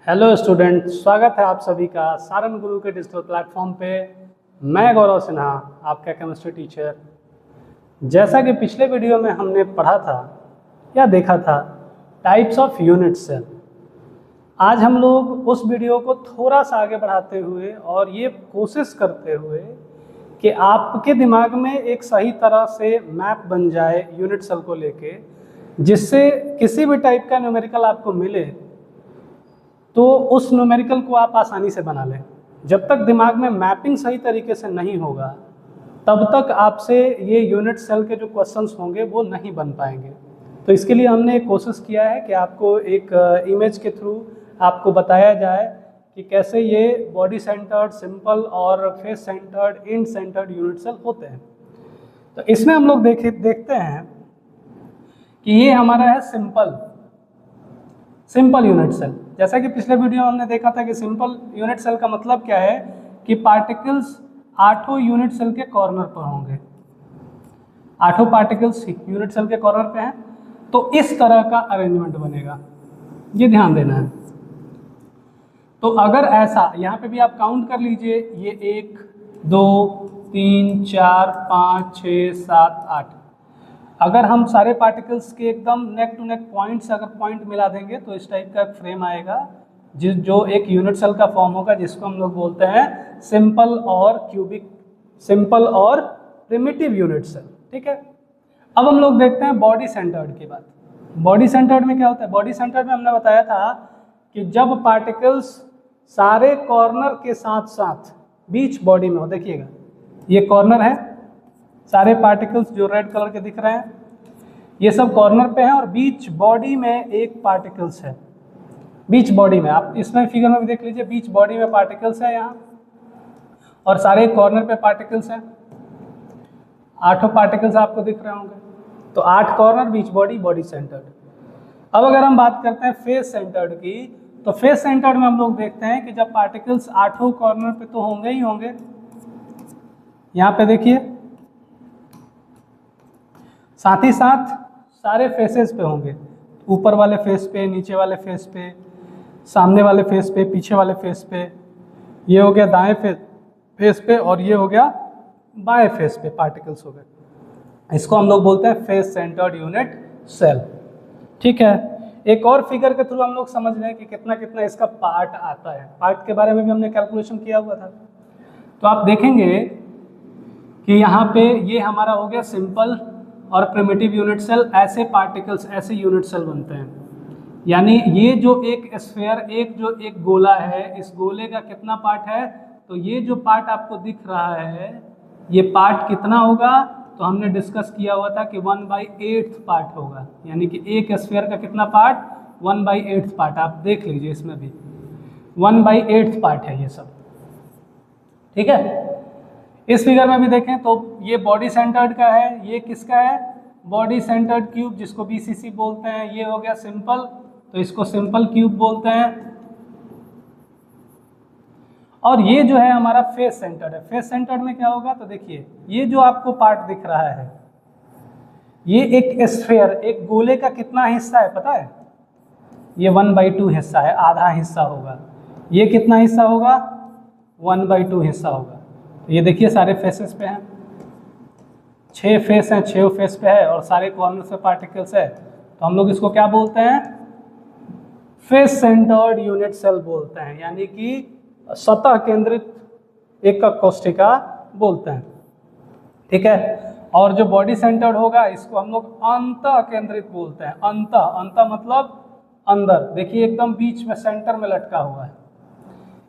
Hello student, स्वागत है आप सभी का सारन गुरु के डिजिटल प्लेटफॉर्म पे। मैं गौरव सिन्हा, आपका केमिस्ट्री टीचर। जैसा कि पिछले वीडियो में हमने पढ़ा था या देखा था टाइप्स ऑफ यूनिट सेल, आज हम लोग उस वीडियो को थोड़ा सा आगे बढ़ाते हुए और ये कोशिश करते हुए कि आपके दिमाग में एक सही तरह से मैप बन जाए यूनिट सेल को लेके, जिससे किसी भी टाइप का न्यूमेरिकल आपको मिले तो उस न्यूमेरिकल को आप आसानी से बना लें। जब तक दिमाग में मैपिंग सही तरीके से नहीं होगा तब तक आपसे ये यूनिट सेल के जो क्वेश्चंस होंगे वो नहीं बन पाएंगे। तो इसके लिए हमने एक कोशिश किया है कि आपको एक इमेज के थ्रू आपको बताया जाए कि कैसे ये बॉडी सेंटर्ड, सिंपल और face centred, end centred unit cell होते हैं। तो इसमें हम लोग देखते हैं कि ये हमारा है सिंपल यूनिट सेल। जैसा कि पिछले वीडियो में हमने देखा था कि सिंपल यूनिट सेल का मतलब क्या है कि पार्टिकल्स 8 यूनिट सेल के कॉर्नर पर होंगे। 8 पार्टिकल्स यूनिट सेल के कॉर्नर पे हैं, तो इस तरह का अरेंजमेंट बनेगा, ये ध्यान देना है। तो अगर ऐसा, यहाँ पे भी आप काउंट कर लीजिए, ये 1 2 3 4 5 6 7 8। अगर हम सारे पार्टिकल्स के एकदम नेक टू नेक पॉइंट्स अगर पॉइंट मिला देंगे तो इस टाइप का फ्रेम आएगा जो एक यूनिट सेल का फॉर्म होगा, जिसको हम लोग बोलते हैं सिंपल और प्रिमिटिव यूनिट सेल। ठीक है, अब हम लोग देखते हैं बॉडी सेंटर्ड की बात। बॉडी सेंटर्ड में क्या होता है? बॉडी सेंटर्ड में हमने बताया था कि जब पार्टिकल्स सारे कॉर्नर के साथ साथ बीच बॉडी में हो, देखिएगा ये कॉर्नर है, सारे पार्टिकल्स जो रेड कलर के दिख रहे हैं ये सब कॉर्नर पे हैं, और बीच बॉडी में एक पार्टिकल्स है। बीच बॉडी में आप इसमें फिगर में भी देख लीजिए, बीच बॉडी में पार्टिकल्स है यहाँ, और सारे कॉर्नर पे पार्टिकल्स हैं। 8 पार्टिकल्स आपको दिख रहे होंगे, तो 8 कॉर्नर, बीच बॉडी, बॉडी सेंटर्ड। अब अगर हम बात करते हैं फेस सेंटर्ड की, तो फेस सेंटर्ड में हम लोग देखते हैं कि जब पार्टिकल्स 8 कॉर्नर पे तो होंगे ही होंगे, यहाँ पे देखिए, साथ ही साथ सारे फेसेस पे होंगे, ऊपर वाले फेस पे, नीचे वाले फेस पे, सामने वाले फेस पे, पीछे वाले फेस पे। ये हो गया दाएं फेस पे, और ये हो गया बाएं फेस पे पार्टिकल्स हो गए। इसको हम लोग बोलते हैं फेस सेंटर्ड यूनिट सेल। ठीक है, एक और फिगर के थ्रू हम लोग समझ रहे हैं कि कितना कितना इसका पार्ट आता है। पार्ट के बारे में भी हमने कैलकुलेशन किया हुआ था। तो आप देखेंगे कि यहाँ पे ये हमारा हो गया सिंपल और प्रिमिटिव यूनिट सेल। ऐसे पार्टिकल्स, ऐसे यूनिट सेल बनते हैं। यानी ये जो एक स्फीयर, एक गोला है, इस गोले का कितना पार्ट है? तो ये जो पार्ट आपको दिख रहा है, ये पार्ट कितना होगा? तो हमने डिस्कस किया हुआ था कि 1/8 पार्ट होगा। यानी कि एक स्फीयर का कितना पार्ट? 1/8 पार्ट। आप देख लीजिए, इसमें भी 1/8 पार्ट है ये सब। ठीक है, इस फिगर में भी देखें तो ये बॉडी सेंटर्ड का है, ये किसका है? बॉडी सेंटर्ड क्यूब, जिसको बीसीसी बोलते हैं। ये हो गया सिंपल, तो इसको सिंपल क्यूब बोलते हैं। और ये जो है हमारा फेस सेंटर्ड है। फेस सेंटर्ड में क्या होगा? तो देखिए, ये जो आपको पार्ट दिख रहा है, ये एक स्फीयर, एक गोले का कितना हिस्सा है पता है? ये 1/2 हिस्सा है, आधा हिस्सा होगा। ये कितना हिस्सा होगा? 1/2 हिस्सा होगा। ये देखिए सारे फेसेस पे हैं, 6 फेस हैं, 6 फेस पे है, और सारे कॉर्नर से पार्टिकल्स है। तो हम लोग इसको क्या बोलते हैं? फेस सेंटर्ड यूनिट सेल बोलते हैं, यानी कि सतह केंद्रित एकक कोशिका बोलते हैं। ठीक है, और जो बॉडी सेंटर्ड होगा इसको हम लोग अंतः केंद्रित बोलते हैं। अंतः मतलब अंदर, देखिए एकदम बीच में सेंटर में लटका हुआ है।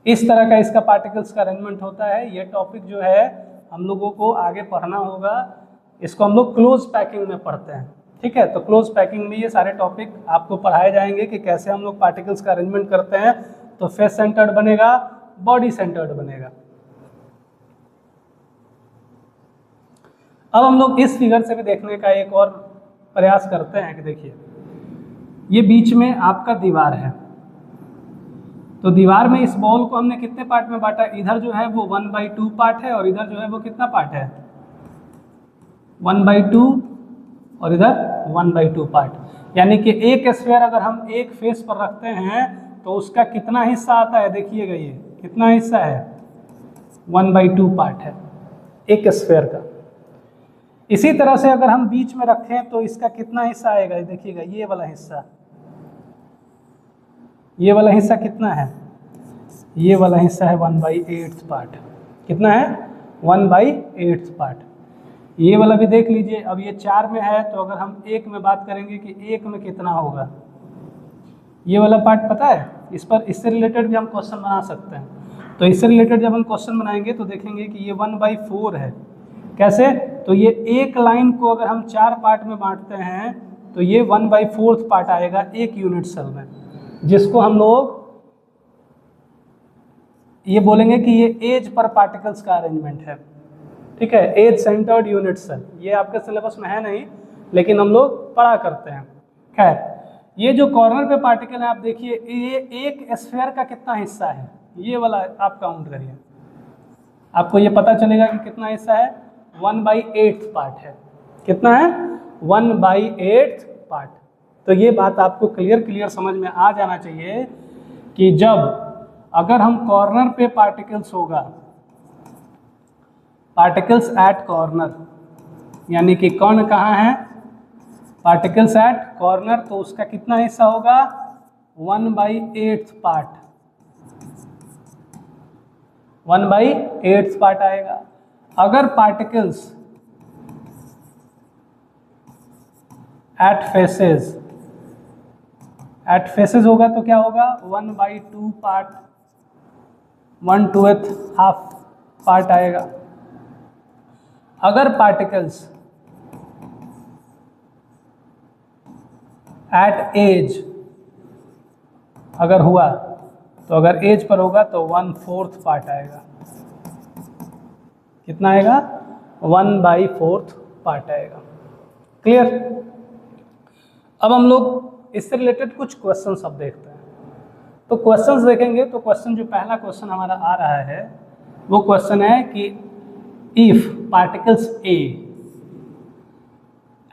इस तरह का इसका पार्टिकल्स का अरेंजमेंट होता है। ये टॉपिक जो है हम लोगों को आगे पढ़ना होगा, इसको हम लोग क्लोज पैकिंग में पढ़ते हैं। ठीक है, तो क्लोज पैकिंग में ये सारे टॉपिक आपको पढ़ाए जाएंगे कि कैसे हम लोग पार्टिकल्स का अरेंजमेंट करते हैं। तो फेस सेंटर्ड बनेगा, बॉडी सेंटर्ड बनेगा। अब हम लोग इस फिगर से भी देखने का एक और प्रयास करते हैं कि देखिए, ये बीच में आपका दीवार है, तो दीवार में इस बॉल को हमने कितने पार्ट में बांटा? इधर जो है वो 1/2 पार्ट है, और इधर जो है वो कितना पार्ट है? 1/2, और इधर 1/2 पार्ट। यानी कि एक स्फीयर अगर हम एक फेस पर रखते हैं तो उसका कितना हिस्सा आता है, देखिएगा ये कितना हिस्सा है, 1/2 पार्ट है एक स्फीयर का। इसी तरह से अगर हम बीच में रखें तो इसका कितना हिस्सा आएगा, देखिएगा ये वाला हिस्सा, ये वाला हिस्सा कितना है, ये वाला हिस्सा है 1/8 पार्ट। कितना है, 1/8 पार्ट। ये वाला भी देख लीजिए, अब ये 4 में है तो अगर हम 1 में बात करेंगे कि 1 में कितना होगा, ये वाला पार्ट पता है, इस पर इससे रिलेटेड भी हम क्वेश्चन बना सकते हैं। तो इससे रिलेटेड जब हम क्वेश्चन बनाएंगे तो देखेंगे कि ये 1/4 है। कैसे, तो ये एक लाइन को अगर हम 4 पार्ट में बांटते हैं तो ये 1/4 पार्ट आएगा एक यूनिट सेल में, जिसको हम लोग ये बोलेंगे कि ये एज पर पार्टिकल्स का अरेंजमेंट है। ठीक है, एज सेंटर्ड यूनिट सेल, ये आपके सिलेबस में है नहीं लेकिन हम लोग पढ़ा करते हैं। खैर, ये जो कॉर्नर पे पार्टिकल है आप देखिए, ये एक स्फीयर का कितना हिस्सा है, ये वाला आप काउंट करिए, आपको ये पता चलेगा कि कितना हिस्सा है, 1/8 पार्ट है। कितना है, 1/8 पार्ट। तो ये बात आपको क्लियर समझ में आ जाना चाहिए कि जब अगर हम कॉर्नर पे पार्टिकल्स होगा, पार्टिकल्स एट कॉर्नर, यानी कि कौन कहाँ है, पार्टिकल्स एट कॉर्नर, तो उसका कितना हिस्सा होगा, 1/8 पार्ट, 1/8 पार्ट आएगा। अगर पार्टिकल्स एट फेसेस होगा तो क्या होगा, 1/2 पार्ट, 1/2 हाफ पार्ट आएगा। अगर पार्टिकल्स एट एज अगर हुआ तो अगर एज पर होगा तो 1/4 पार्ट आएगा। कितना आएगा, 1/4 पार्ट आएगा। क्लियर। अब हम लोग इससे रिलेटेड कुछ क्वेश्चंस अब देखते हैं। तो क्वेश्चंस देखेंगे तो क्वेश्चन जो पहला क्वेश्चन हमारा आ रहा है वो क्वेश्चन है कि if particles A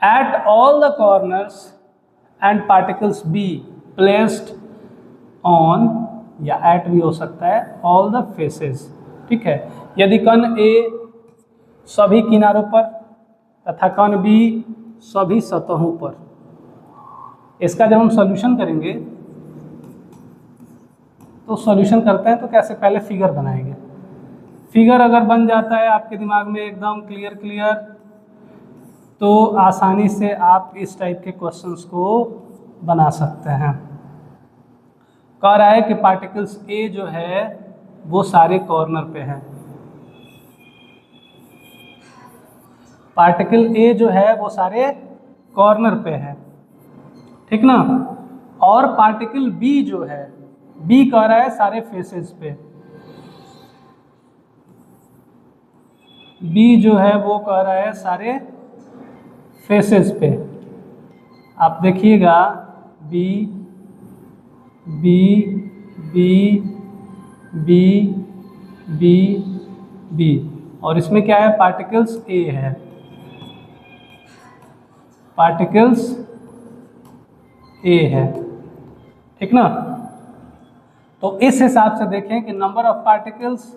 at all the corners and particles be placed on, या एट भी हो सकता है, ऑल द फेसेस। ठीक है, यदि कण ए सभी किनारों पर तथा कण बी सभी सतहों पर, इसका जब हम सॉल्यूशन करेंगे तो सॉल्यूशन करते हैं तो कैसे, पहले फिगर बनाएंगे। फिगर अगर बन जाता है आपके दिमाग में एकदम क्लियर, तो आसानी से आप इस टाइप के क्वेश्चंस को बना सकते हैं। कह रहा है कि पार्टिकल्स ए जो है वो सारे कॉर्नर पे है, पार्टिकल ए जो है वो सारे कॉर्नर पे है, ठीक ना। और पार्टिकल बी जो है, बी कह रहा है सारे फेसेस पे, बी जो है वो कह रहा है सारे फेसेस पे। आप देखिएगा B B B B B B, और इसमें क्या है, पार्टिकल्स ए है, पार्टिकल्स ए है, ठीक ना। तो इस हिसाब से देखें कि नंबर ऑफ पार्टिकल्स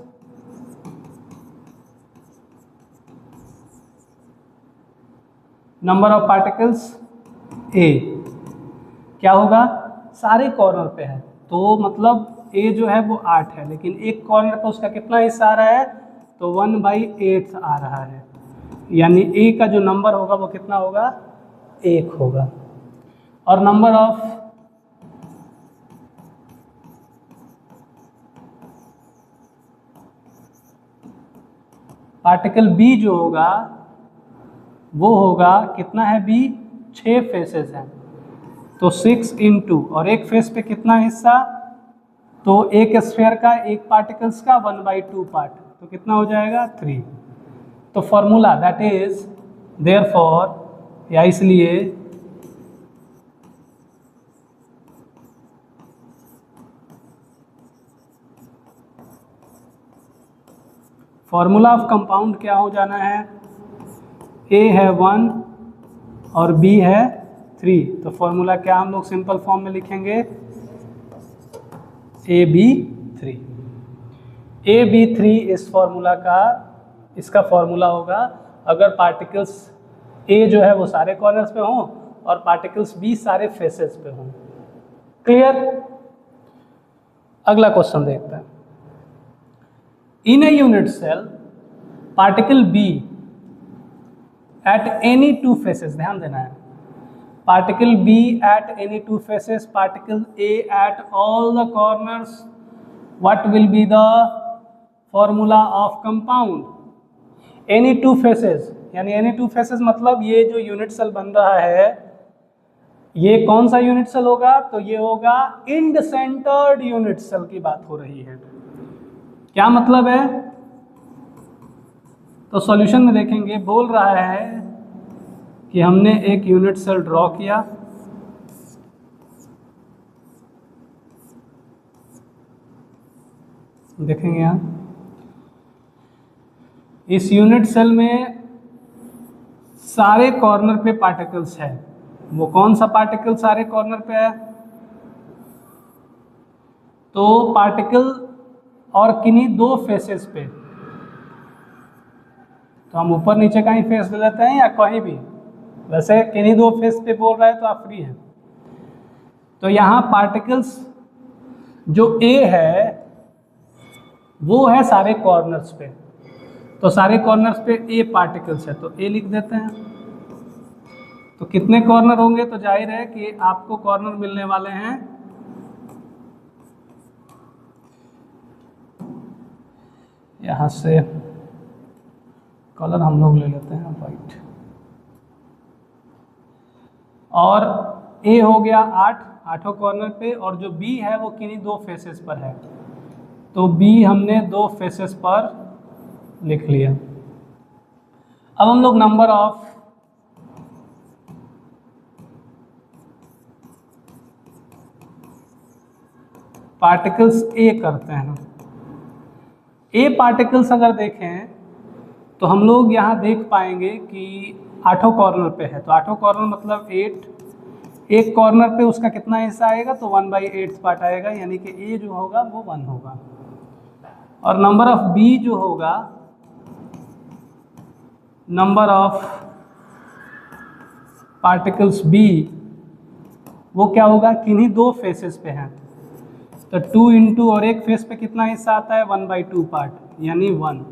ए क्या होगा, सारे कॉर्नर पे है, तो मतलब ए जो है वो 8 है, लेकिन एक कॉर्नर पे उसका कितना हिस्सा आ रहा है, तो 1/8 आ रहा है, यानी ए का जो नंबर होगा वो कितना होगा, 1 होगा। और नंबर ऑफ पार्टिकल बी जो होगा वो होगा, कितना है बी, 6 फेसेस हैं, तो 6 × और एक फेस पे कितना हिस्सा, तो एक स्फीयर का, एक पार्टिकल्स का 1/2 पार्ट, तो कितना हो जाएगा, 3। तो फॉर्मूला दैट इज देयरफॉर, या इसलिए फॉर्मूला ऑफ कंपाउंड क्या हो जाना है, ए है 1 और बी है 3, तो फॉर्मूला क्या हम लोग सिंपल फॉर्म में लिखेंगे, AB3। AB3 इस फॉर्मूला का, इसका फॉर्मूला होगा अगर पार्टिकल्स A जो है वो सारे कॉर्नर्स पे हों और पार्टिकल्स B सारे फेसेस पे हों। क्लियर? अगला क्वेश्चन देखते हैं। In a unit cell particle B at any two faces, ध्यान देना है, particle B at any two faces, particle A at all the corners, what will be the formula of compound? Any two faces, यानी any two faces मतलब ये जो unit cell बन रहा है ये कौन सा यूनिट सेल होगा? तो ये होगा इंड सेंटर्ड यूनिट सेल की बात हो रही है। क्या मतलब है? तो सॉल्यूशन में देखेंगे, बोल रहा है कि हमने एक यूनिट सेल ड्रॉ किया, देखेंगे यहाँ इस यूनिट सेल में सारे कॉर्नर पे पार्टिकल्स है। वो कौन सा पार्टिकल सारे कॉर्नर पे है? तो पार्टिकल और किन्हीं दो फेसेस पे, तो हम ऊपर नीचे कहीं फेस ले लेते हैं या कहीं भी, वैसे किन्हीं दो फेस पे बोल रहा है तो आप फ्री हैं। तो यहाँ पार्टिकल्स जो A है वो है सारे कॉर्नर्स पे, तो सारे कॉर्नर्स पे A पार्टिकल्स है तो A लिख देते हैं। तो कितने कॉर्नर होंगे? तो जाहिर है कि आपको कॉर्नर मिलने वाले हैं यहाँ से, कलर हम लोग ले लेते हैं वाइट, और A हो गया 8 कॉर्नर पे, और जो B है वो किन्हीं दो फेसेस पर है, तो B हमने दो फेसेस पर लिख लिया। अब हम लोग नंबर ऑफ पार्टिकल्स A करते हैं। A पार्टिकल्स अगर देखें तो हम लोग यहाँ देख पाएंगे कि 8 कॉर्नर पे है, तो 8 कॉर्नर मतलब 8, एक कॉर्नर पे उसका कितना हिस्सा आएगा? तो 1/8 पार्ट आएगा, यानी कि A जो होगा वो 1 होगा। और नंबर ऑफ B जो होगा, नंबर ऑफ पार्टिकल्स B वो क्या होगा? किन्हीं दो फेसेस पे हैं, तो 2 इंटू और एक फेस पे कितना हिस्सा आता है? 1/2 पार्ट, यानी 1।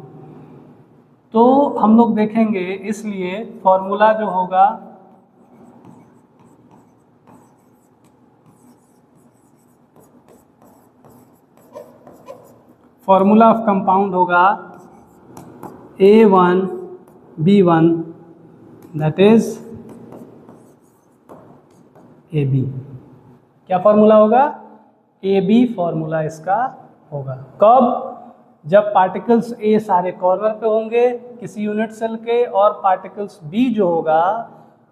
तो हम लोग देखेंगे, इसलिए फॉर्मूला जो होगा फॉर्मूला ऑफ कंपाउंड होगा A1B1 दैट इज AB। क्या फॉर्मूला होगा? AB फॉर्मूला इसका होगा। कब? जब पार्टिकल्स A सारे कॉर्नर पे होंगे किसी यूनिट सेल के, और पार्टिकल्स B जो होगा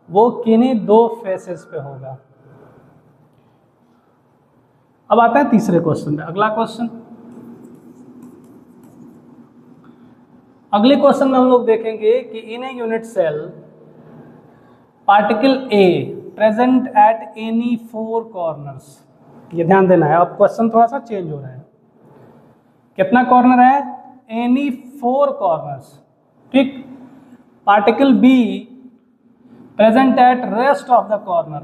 वो किन्हीं दो फेसेस पे होगा। अब आता है तीसरे क्वेश्चन में। अगला क्वेश्चन, अगले क्वेश्चन में हम लोग देखेंगे कि in a unit cell particle A present at any 4 corners, ये ध्यान देना है। अब क्वेश्चन थोड़ा सा चेंज हो रहा है। कितना कॉर्नर है? एनी 4 कॉर्नर्स, ठीक। Particle B present at rest of the corner,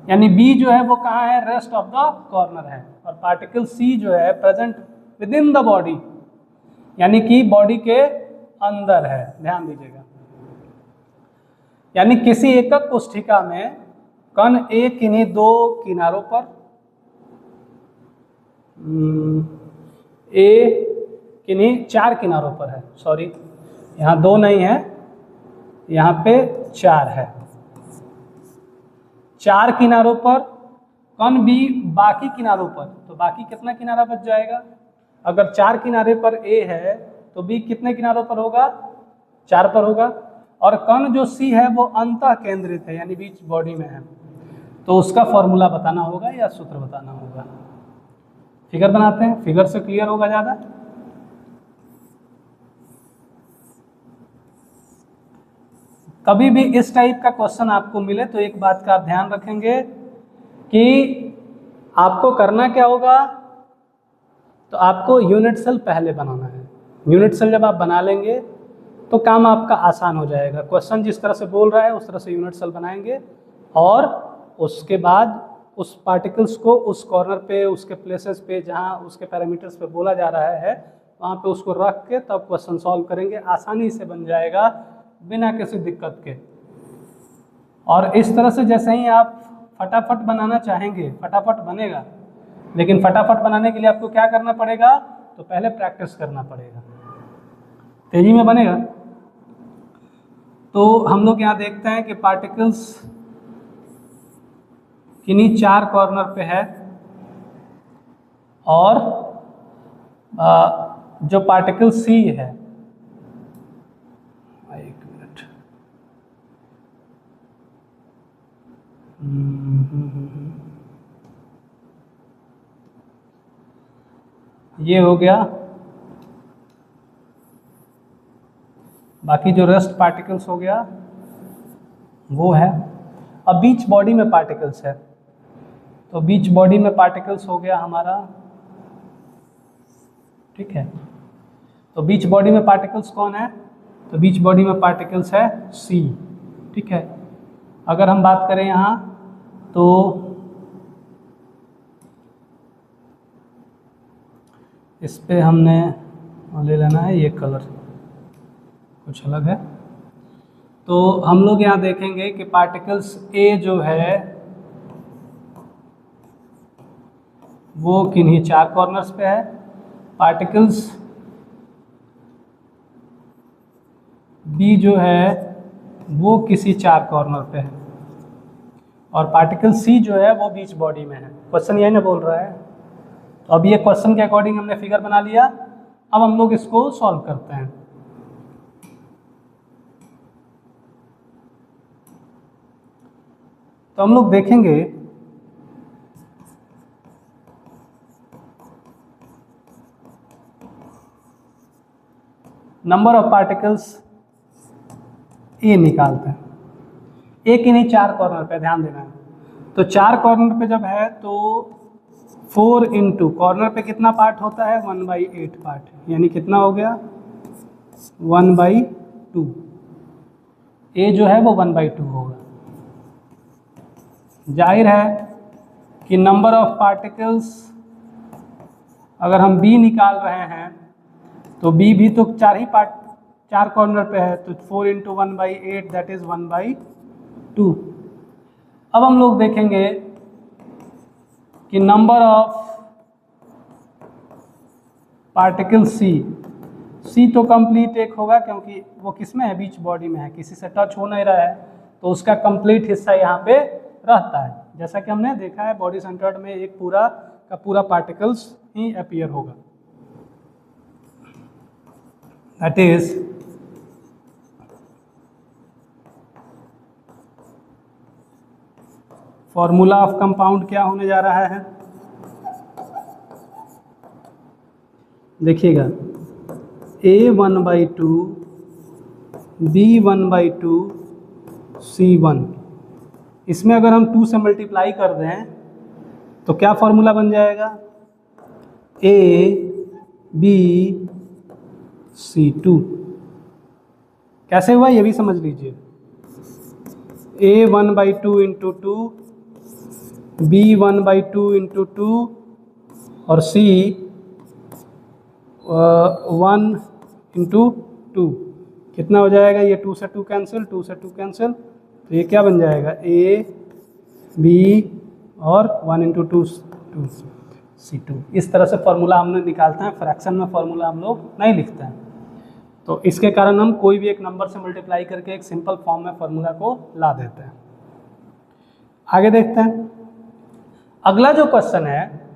यानी B जो है वो कहाँ है? रेस्ट ऑफ द कॉर्नर है। और पार्टिकल C जो है present with in the body, यानी कि बॉडी के अंदर है। ध्यान दीजिएगा, यानी किसी एकक कोष्ठिका में कण A किन्हीं दो किनारों पर, A किन्हीं 4 किनारों पर है, सॉरी यहाँ 2 नहीं है, यहाँ पे 4 है। 4 किनारों पर, कण B बाकी किनारों पर, तो बाकी कितना किनारा बच जाएगा? अगर 4 किनारे पर A है तो B कितने किनारों पर होगा? 4 पर होगा। और कण जो C है वो अंतः केंद्रित है, यानी बीच बॉडी में है, तो उसका फॉर्मूला बताना होगा या सूत्र बताना होगा। फिगर बनाते हैं, फिगर से क्लियर होगा ज़्यादा। कभी भी इस टाइप का क्वेश्चन आपको मिले तो एक बात का आप ध्यान रखेंगे कि आपको करना क्या होगा, तो आपको यूनिट सेल पहले बनाना है। यूनिट सेल जब आप बना लेंगे तो काम आपका आसान हो जाएगा। क्वेश्चन जिस तरह से बोल रहा है उस तरह से यूनिट सेल बनाएंगे और उसके बाद उस पार्टिकल्स को उस कॉर्नर पे, उसके प्लेसेस पे जहाँ उसके पैरामीटर्स पे बोला जा रहा है वहाँ पे उसको रख के तब क्वेश्चन सॉल्व करेंगे। आसानी से बन जाएगा बिना किसी दिक्कत के। और इस तरह से जैसे ही आप फटाफट बनाना चाहेंगे फटाफट बनेगा, लेकिन फटाफट बनाने के लिए आपको क्या करना पड़ेगा, तो पहले प्रैक्टिस करना पड़ेगा, तेजी में बनेगा। तो हम लोग यहाँ देखते हैं कि पार्टिकल्स किन्हीं 4 कॉर्नर पे है और जो पार्टिकल सी है, एक मिनट, ये हो गया। बाकी जो रेस्ट पार्टिकल्स हो गया वो है। अब बीच बॉडी में पार्टिकल्स है, तो बीच बॉडी में पार्टिकल्स हो गया हमारा, ठीक है। तो बीच बॉडी में पार्टिकल्स कौन है, तो बीच बॉडी में पार्टिकल्स है सी, ठीक है। अगर हम बात करें यहाँ तो इस पे हमने ले लेना है, ये कलर कुछ अलग है। तो हम लोग यहाँ देखेंगे कि पार्टिकल्स ए जो है वो किन्हीं 4 कॉर्नर्स पे है, पार्टिकल्स बी जो है वो किसी 4 कॉर्नर पे है और पार्टिकल सी जो है वो बीच बॉडी में है। क्वेश्चन यही ना बोल रहा है। तो अब ये क्वेश्चन के अकॉर्डिंग हमने फिगर बना लिया। अब हम लोग इसको सॉल्व करते हैं। तो हम लोग देखेंगे नंबर ऑफ पार्टिकल्स ए निकालते हैं। ए किन्हीं 4 कॉर्नर पे, ध्यान देना है। तो 4 कॉर्नर पे जब है तो 4 इंटू कॉर्नर पे कितना पार्ट होता है, 1/8 पार्ट, यानी कितना हो गया 1/2। ए जो है वो 1/2 होगा। जाहिर है कि नंबर ऑफ पार्टिकल्स अगर हम बी निकाल रहे हैं तो बी भी तो 4 कॉर्नर पे है, तो 4 इंटू 1/8 दैट इज 1/2। अब हम लोग देखेंगे कि नंबर ऑफ पार्टिकल सी तो कंप्लीट एक होगा क्योंकि वो किस में है, बीच बॉडी में है, किसी से टच हो नहीं रहा है, तो उसका कंप्लीट हिस्सा यहाँ पे रहता है। जैसा कि हमने देखा है बॉडी सेंटर्ड में एक पूरा का पूरा पार्टिकल्स ही अपीयर होगा, that is formula of compound क्या होने जा रहा है, देखिएगा A1/2 B1/2 C1। इसमें अगर हम 2 से मल्टीप्लाई कर दें तो क्या फॉर्मूला बन जाएगा, ABC2। कैसे हुआ ये भी समझ लीजिए। A1/2 इंटू 2, B1/2 इंटू 2 और C 1 इंटू 2, कितना हो जाएगा, ये 2 से 2 कैंसिल, 2 से 2 कैंसिल, तो ये क्या बन जाएगा A B और 1 इंटू 2 C2। इस तरह से फॉर्मूला हम लोग निकालते हैं। फ्रैक्शन में फॉर्मूला हम लोग नहीं लिखते हैं, तो इसके कारण हम कोई भी एक नंबर से मल्टीप्लाई करके एक सिंपल फॉर्म में फॉर्मूला को ला देते हैं। आगे देखते हैं। अगला जो क्वेश्चन है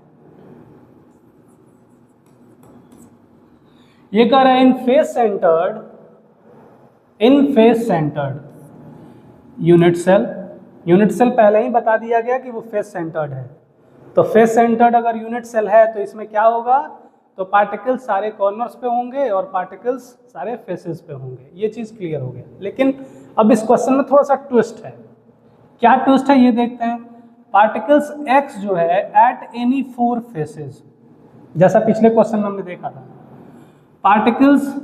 ये कह रहा है इन फेस सेंटर्ड यूनिट सेल पहले ही बता दिया गया कि वो फेस सेंटर्ड है। तो फेस सेंटर्ड अगर यूनिट सेल है तो इसमें क्या होगा, तो पार्टिकल्स सारे कॉर्नर्स पे होंगे और पार्टिकल्स सारे फेसेस पे होंगे। ये चीज़ क्लियर हो गया। लेकिन अब इस क्वेश्चन में थोड़ा सा ट्विस्ट है। क्या ट्विस्ट है ये देखते हैं। पार्टिकल्स x जो है एट एनी 4 फेसेस, जैसा पिछले क्वेश्चन में हमने देखा था। पार्टिकल्स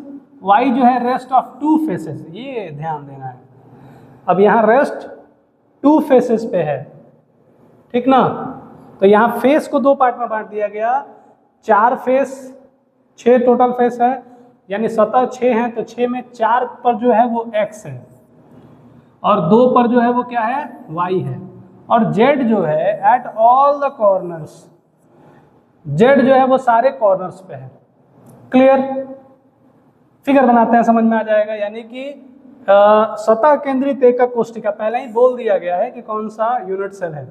वाई जो है रेस्ट ऑफ टू फेसेस, ये ध्यान देना है। अब यहाँ रेस्ट टू फेसेस पे है, ठीक ना। तो यहाँ फेस को दो पार्ट में बांट दिया गया, 4 फेस, 6 टोटल फेस है, यानी सतह 6 है, तो 6 में 4 पर जो है वो x है और 2 पर जो है वो क्या है, y है। और z जो है at all the corners, z जो है वो सारे कॉर्नर्स पे है। क्लियर? फिगर बनाते हैं, समझ में आ जाएगा। यानी कि सतह केंद्रित एकक कोष्टिका, पहले ही बोल दिया गया है कि कौन सा यूनिट सेल है।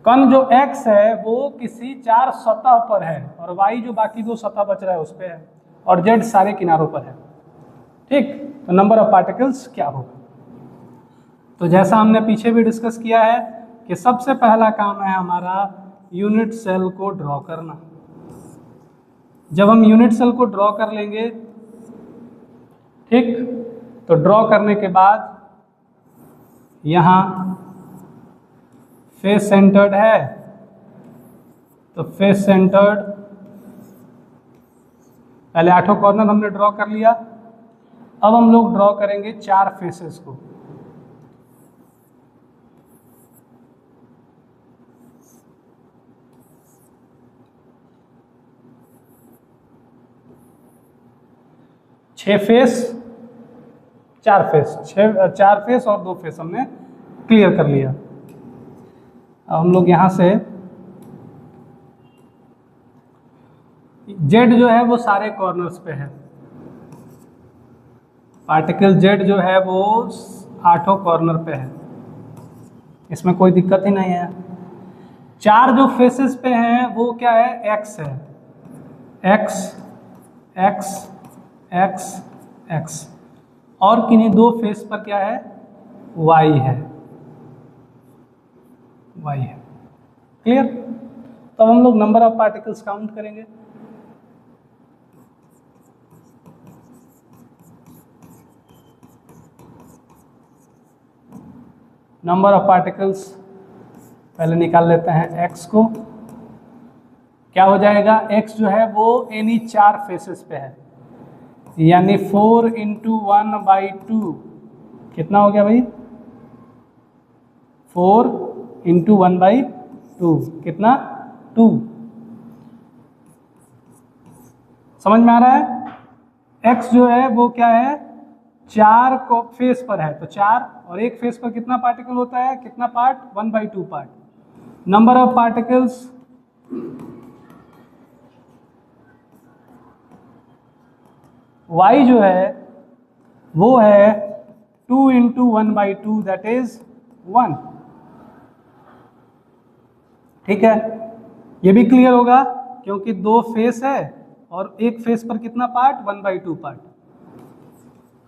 कण जो x है वो किसी 4 सतह पर है और y जो बाकी 2 सतह बच रहा है उस पर है और z सारे किनारों पर है। ठीक, तो नंबर ऑफ पार्टिकल्स क्या होगा? तो जैसा हमने पीछे भी डिस्कस किया है कि सबसे पहला काम है हमारा यूनिट सेल को ड्रॉ करना। जब हम यूनिट सेल को ड्रॉ कर लेंगे, ठीक, तो ड्रॉ करने के बाद यहाँ फेस सेंटर्ड है, तो फेस सेंटर्ड पहले 8 कॉर्नर हमने ड्रॉ कर लिया। अब हम लोग ड्रॉ करेंगे 4 फेसेस को। छह फेस, 4 फेस, 4 फेस और 2 फेस हमने क्लियर कर लिया। अब हम लोग यहाँ से Z जो है वो सारे कॉर्नर्स पे है, पार्टिकल Z जो है वो 8 कॉर्नर पे है, इसमें कोई दिक्कत ही नहीं है। 4 जो फेसेस पे हैं वो क्या है, X है, X X X X, और किन्हीं 2 फेस पर क्या है, Y है, Y है। क्लियर? तो हम लोग नंबर ऑफ पार्टिकल्स काउंट करेंगे। नंबर ऑफ पार्टिकल्स पहले निकाल लेते हैं x को। क्या हो जाएगा, x जो है वो इन्हीं 4 फेसेस पे है, यानी 4 × 1/2 कितना हो गया भाई, 4 × 1/2 कितना, 2। समझ में आ रहा है? x जो है वो क्या है, 4 को फेस पर है, तो 4, और एक फेस पर कितना पार्टिकल होता है, कितना part, 1/2 part. Number of particles y जो है वो है 2 × 1/2 दैट इज 1। ठीक है, ये भी क्लियर होगा क्योंकि 2 फेस है और एक फेस पर कितना पार्ट, 1/2 पार्ट।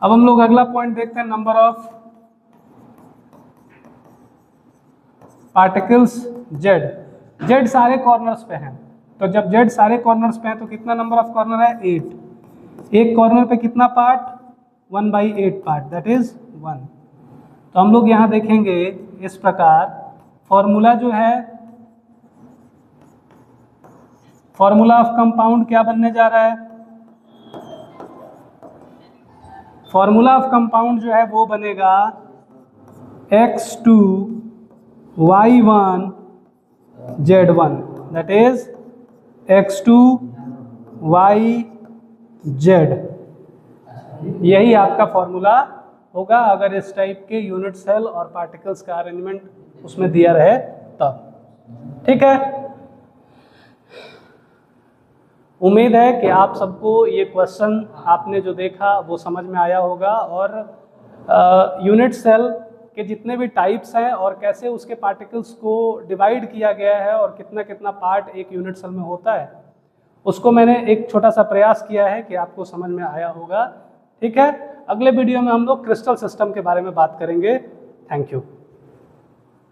अब हम लोग अगला पॉइंट देखते हैं, number of particles Z। Z सारे कॉर्नर्स पे हैं, तो जब Z सारे कॉर्नर्स पे हैं तो कितना नंबर ऑफ कॉर्नर है, 8। एक कॉर्नर पे कितना पार्ट, 1/8 पार्ट दैट इज 1। तो हम लोग यहाँ देखेंगे इस प्रकार, फॉर्मूला जो है, फॉर्मूला ऑफ कंपाउंड क्या बनने जा रहा है, फॉर्मूला ऑफ कंपाउंड जो है वो बनेगा X2 Y1 Z1 that is X2 YZ। यही आपका फॉर्मूला होगा अगर इस टाइप के यूनिट सेल और पार्टिकल्स का अरेंजमेंट उसमें दिया रहे तब। ठीक है, उम्मीद है कि आप सबको ये क्वेश्चन आपने जो देखा वो समझ में आया होगा, और यूनिट सेल के जितने भी टाइप्स हैं और कैसे उसके पार्टिकल्स को डिवाइड किया गया है और कितना कितना पार्ट एक यूनिट सेल में होता है, उसको मैंने एक छोटा सा प्रयास किया है कि आपको समझ में आया होगा। ठीक है, अगले वीडियो में हम लोग क्रिस्टल सिस्टम के बारे में बात करेंगे। Thank you.